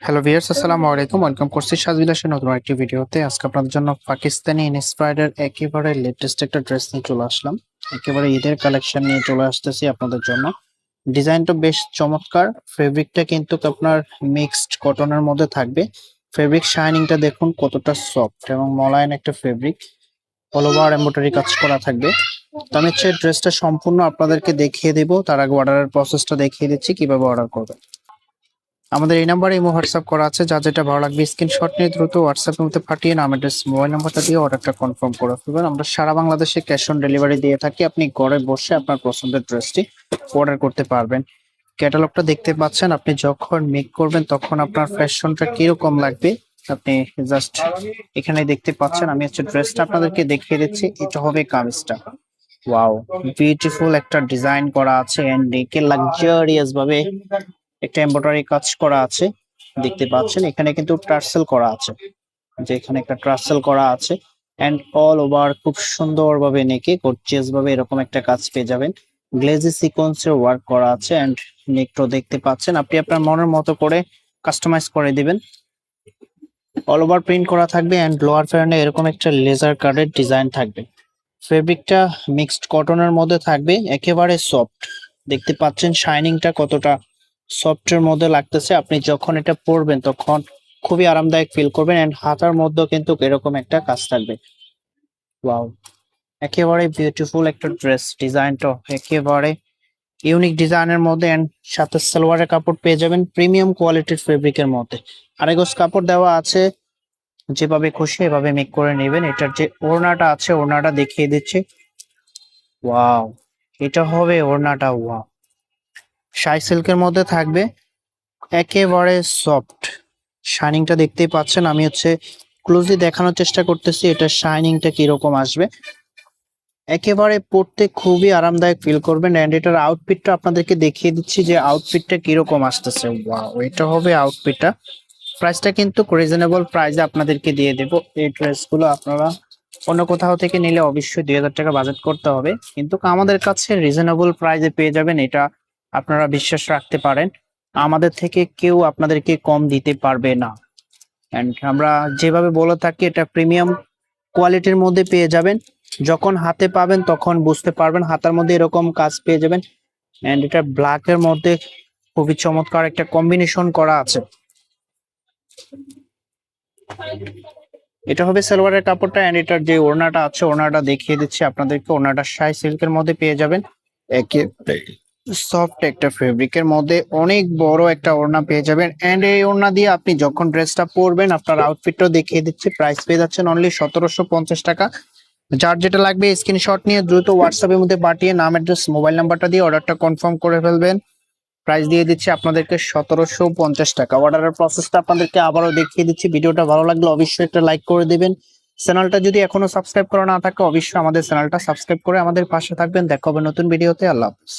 Hello viewers, আসসালামু আলাইকুম। Welcome করছি সাজবিলাসের নতুন একটি ভিডিওতে। আজকে আপনাদের জন্য পাকিস্তানি ইন্সপায়ার্ড একেবারে লেটেস্ট একটা ড্রেস নিয়ে চলে আসলাম। একেবারে ঈদের কালেকশন নিয়ে চলে আসতেছি আপনাদের জন্য। ডিজাইনটা বেশ চমৎকার। ফেব্রিকটা কিন্তু আপনার মিক্সড কটনের মধ্যে থাকবে। ফেব্রিক শাইনিংটা দেখুন কতটা সফট এবং মোলায়েম একটা ফেব্রিক। অল ওভার এমব্রয়ডারি কাজ করা থাকবে। তো আমি হচ্ছে ড্রেসটা সম্পূর্ণ আপনাদেরকে দেখিয়ে দেব। তার আগে অর্ডারের প্রসেসটা দেখিয়ে দিচ্ছি কিভাবে অর্ডার করবেন। আমাদের এই নাম্বারে ইমো হোয়াটসঅ্যাপ করা আছে। যা যেটা ভালো লাগবে স্ক্রিনশট নিয়ে দ্রুত হোয়াটসঅ্যাপের মধ্যে পাঠিয়ে নাম, অ্যাড্রেস, মোবাইল নাম্বারটা দিয়ে অর্ডারটা কনফার্ম করে ফেলবেন। আমরা সারা বাংলাদেশে ক্যাশ অন ডেলিভারি দিয়ে থাকি। আপনি ঘরে বসে আপনার পছন্দের ড্রেসটি অর্ডার করতে পারবেন। ক্যাটালগটা দেখতে পাচ্ছেন। আপনি যখন মেক করবেন তখন আপনার ফ্যাশনটা কিরকম লাগবে আপনি জাস্ট এখানে দেখতে পাচ্ছেন। আমি হচ্ছে ড্রেসটা আপনাদেরকে দেখিয়ে দিচ্ছি। এটা হবে কামিজটা। ওয়াও, বিউটিফুল একটা ডিজাইন করা আছে এন্ড একে লাক্সারিয়াস ভাবে একটা এমব্রয়ডারি কাজ করা আছে। দেখতে পাচ্ছেন এখানে কিন্তু টার্সেল করা আছে, যে এখানে একটা টার্সেল করা আছে এন্ড অল ওভার খুব সুন্দরভাবে নেকে গর্জিয়াস ভাবে এরকম একটা কাজ পেয়ে যাবেন। গ্লেজি সিকোয়েন্সের ওয়ার্ক করা আছে এন্ড নেকটো দেখতে পাচ্ছেন। আপনি আপনার মনের মতো করে কাস্টমাইজ করে দিবেন। অল ওভার প্রিন্ট করা থাকবে এন্ড লোয়ার ফ্যানে এরকম একটা লেজার কার্ডের ডিজাইন থাকবে। ফেব্রিকটা মিক্সড কটনের মধ্যে থাকবে, একেবারে সফট। দেখতে পাচ্ছেন শাইনিংটা কতটা সফটের মধ্যে লাগতেছে। আপনি যখন এটা পরবেন তখন খুবই আরামদায়ক ফিল করবেন এন্ড হাতার মধ্যেও কিন্তু এরকম একটা কাজ থাকবে। ওয়াও, একেবারে বিউটিফুল একটা ড্রেস। ডিজাইনটা একেবারে ইউনিক ডিজাইনের মধ্যে এন্ড সাথে সালোয়ারের কাপড় পেয়ে যাবেন প্রিমিয়াম কোয়ালিটির ফেব্রিকের মধ্যে। আড়াই গজ কাপড় দেওয়া আছে। যেভাবে খুশি এভাবে মেক করে নেবেন। এটার যে ওড়নাটা আছে ওড়নাটা দেখিয়ে দিচ্ছি। ওয়াও, এটা হবে ওড়নাটা। ওয়াও, শাই সিল্কের মধ্যে থাকবে, একেবারে সফট। শাইনিংটা দেখতেই পাচ্ছেন। আমি হচ্ছে ক্লোজলি দেখানোর চেষ্টা করতেছি এটা শাইনিংটা কিরকম আসবে। একেবারে পড়তে খুবই আরামদায়ক ফিল করবেন এন্ড এটার আউটফিটটা আপনাদেরকে দেখিয়ে দিচ্ছি যে আউটফিটটা কিরকম আসতেছে। ওয়াও, এটা হবে আউটফিটটা। প্রাইসটা কিন্তু রিজনেবল প্রাইসে আপনাদেরকে দিয়ে দেব। এই ড্রেসগুলো আপনারা অন্য কোথাও থেকে নিলে অবশ্যই 2000 টাকা বাজেট করতে হবে, কিন্তু আমাদের কাছে রিজনেবল প্রাইসে পেয়ে যাবেন। এটা আপনারা বিশ্বাস রাখতে পারেন। আমাদের থেকে কেউ আপনাদেরকে কম দিতে পারবে না। এন্ড আমরা যেভাবে বলে থাকি এটা প্রিমিয়াম কোয়ালিটির মধ্যে পেয়ে যাবেন। যখন হাতে পাবেন তখন বুঝতে পারবেন। হাতার মধ্যে এরকম কাজ পেয়ে যাবেন এন্ড এটা ব্ল্যাকের মধ্যে খুবই চমৎকার একটা কম্বিনেশন করা আছে। এটা হবে সালোয়ারের কাপড়টা এন্ড এটার যে ওড়নাটা আছে ওড়নাটা দেখিয়ে দিচ্ছি আপনাদেরকে। ওড়নাটা শাই সিল্কের মধ্যে পেয়ে যাবেন। একে সফট একটা ফেব্রিকের মধ্যে অনেক বড় একটা ওড়না পেয়ে যাবেন এন্ড এই ওড়না দিয়ে আপনি যখন ড্রেসটা পরবেন আপনার আউটফিটটাও দেখিয়ে দিচ্ছি। প্রাইস পেয়ে যাচ্ছেন অনলি 1750 টাকা। যার যেটা লাগবে স্ক্রিনশট নিয়ে দ্রুত হোয়াটসঅ্যাপের মধ্যে পাঠিয়ে নাম, অ্যাড্রেস, মোবাইল নাম্বারটা দিয়ে অর্ডারটা কনফার্ম করে ফেলবেন। প্রাইস দিয়ে দিচ্ছি আপনাদেরকে 1750 টাকা। অর্ডারের প্রসেসটা আপনাদেরকে আবারও দেখিয়ে দিচ্ছি। ভিডিওটা ভালো লাগলে অবশ্যই একটা লাইক করে দিবেন। চ্যানেলটা যদি এখনো সাবস্ক্রাইব করা না থাকে অবশ্যই আমাদের চ্যানেলটা সাবস্ক্রাইব করে আমাদের পাশে থাকবেন। দেখা হবে নতুন ভিডিওতে। আল্লাহ হাফেজ।